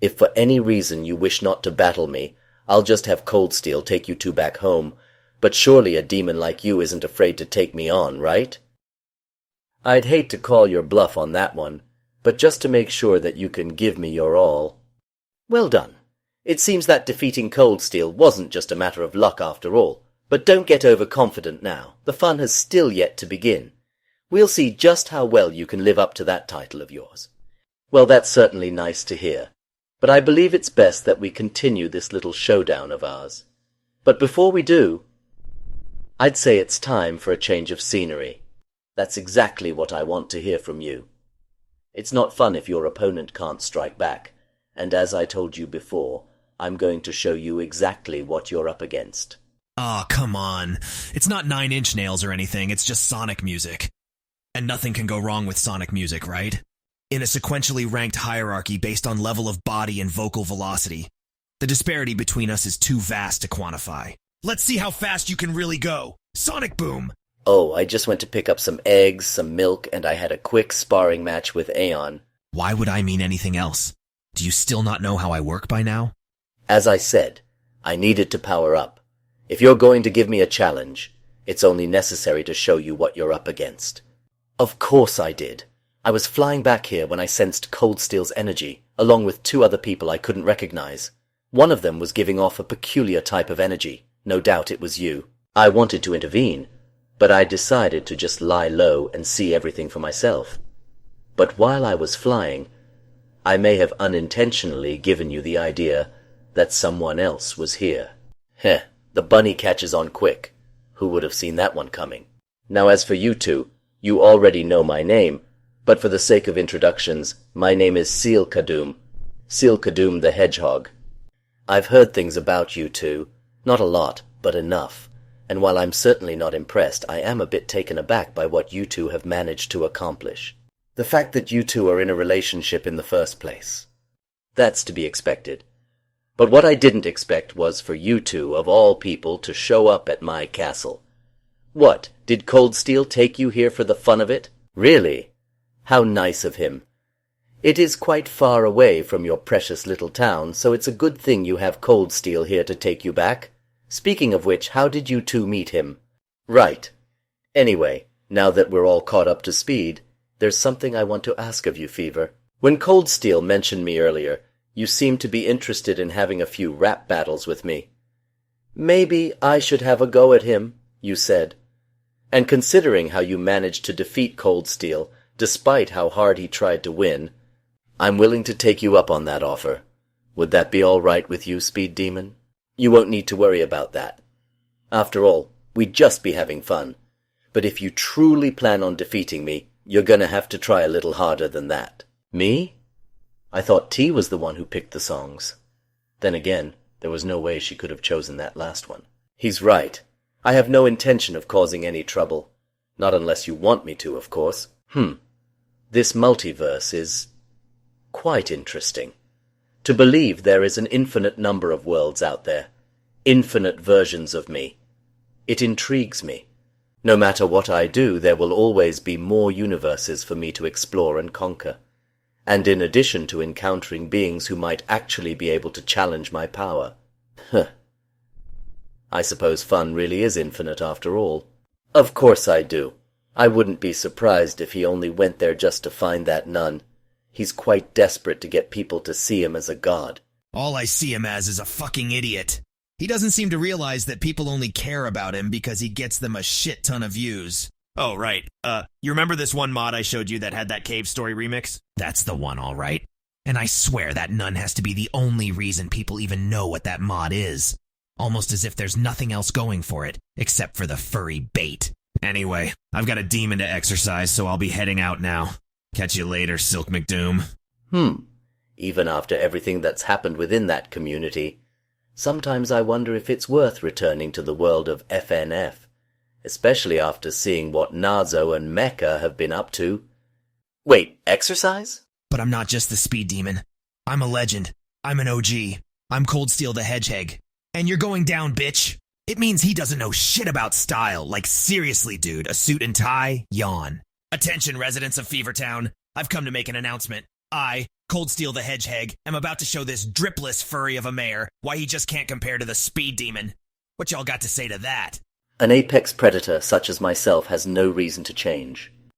If for any reason you wish not to battle me, I'll just have Coldsteel take you two back home, but surely a demon like you isn't afraid to take me on, right? I'd hate to call your bluff on that one, but just to make sure that you can give me your all. Well done. It seems that defeating Coldsteel wasn't just a matter of luck after all, but don't get overconfident now. The fun has still yet to begin. We'll see just how well you can live up to that title of yours. Well, that's certainly nice to hear, but I believe it's best that we continue this little showdown of ours. But before we do, I'd say it's time for a change of scenery. That's exactly what I want to hear from you. It's not fun if your opponent can't strike back, and as I told you before, I'm going to show you exactly what you're up against. Aw, come on. It's not 9 Inch Nails or anything, it's just Sonic music. And nothing can go wrong with Sonic music, right? In a sequentially ranked hierarchy based on level of body and vocal velocity, the disparity between us is too vast to quantify. Let's see how fast you can really go. Sonic Boom! Oh, I just went to pick up some eggs, some milk, and I had a quick sparring match with Aeon. Why would I mean anything else? Do you still not know how I work by now? As I said, I needed to power up. If you're going to give me a challenge, it's only necessary to show you what you're up against. Of course I did. I was flying back here when I sensed Coldsteel's energy, along with 2 other people I couldn't recognize. One of them was giving off a peculiar type of energy. No doubt it was you. I wanted to intervene, but I decided to just lie low and see everything for myself. But while I was flying, I may have unintentionally given you the idea that someone else was here. Heh, the bunny catches on quick. Who would have seen that one coming? Now as for you two, you already know my name, but for the sake of introductions, my name is Seelkadoom. Seelkadoom the Hedgehog. I've heard things about you two. Not a lot, but enough. And while I'm certainly not impressed, I am a bit taken aback by what you two have managed to accomplish. The fact that you two are in a relationship in the first place. That's to be expected. But what I didn't expect was for you two, of all people, to show up at my castle. What, did Coldsteel take you here for the fun of it? Really? How nice of him. It is quite far away from your precious little town, so it's a good thing you have Coldsteel here to take you back. Speaking of which, how did you two meet him? Right. Anyway, now that we're all caught up to speed, there's something I want to ask of you, Fever. When Coldsteel mentioned me earlier, you seemed to be interested in having a few rap battles with me. Maybe I should have a go at him, you said. And considering how you managed to defeat Coldsteel, despite how hard he tried to win, I'm willing to take you up on that offer. Would that be all right with you, Speed Demon? You won't need to worry about that. After all, we'd just be having fun. But if you truly plan on defeating me, you're gonna have to try a little harder than that. Me? I thought T was the one who picked the songs. Then again, there was no way she could have chosen that last one. He's right. I have no intention of causing any trouble. Not unless you want me to, of course. This multiverse is quite interesting. To believe there is an infinite number of worlds out there, infinite versions of me. It intrigues me. No matter what I do, there will always be more universes for me to explore and conquer. And in addition to encountering beings who might actually be able to challenge my power. I suppose fun really is infinite after all. Of course I do. I wouldn't be surprised if he only went there just to find that nun. He's quite desperate to get people to see him as a god. All I see him as is a fucking idiot. He doesn't seem to realize that people only care about him because he gets them a shit ton of views. Oh, right. You remember this one mod I showed you that had that Cave Story remix? That's the one, all right. And I swear that nun has to be the only reason people even know what that mod is. Almost as if there's nothing else going for it, except for the furry bait. Anyway, I've got a demon to exercise, so I'll be heading out now. Catch you later, Silk McDoom. Even after everything that's happened within that community, sometimes I wonder if it's worth returning to the world of FNF, especially after seeing what Nazo and Mecha have been up to. Wait, exercise? But I'm not just the speed demon. I'm a legend. I'm an OG. I'm Coldsteel the Hedgehog. And you're going down, bitch. It means he doesn't know shit about style. Like, seriously, dude, a suit and tie? Yawn. Attention, residents of Fevertown. I've come to make an announcement. I, Coldsteel the Hedgehog, am about to show this dripless furry of a mayor why he just can't compare to the speed demon. What y'all got to say to that? An apex predator such as myself has no reason to change.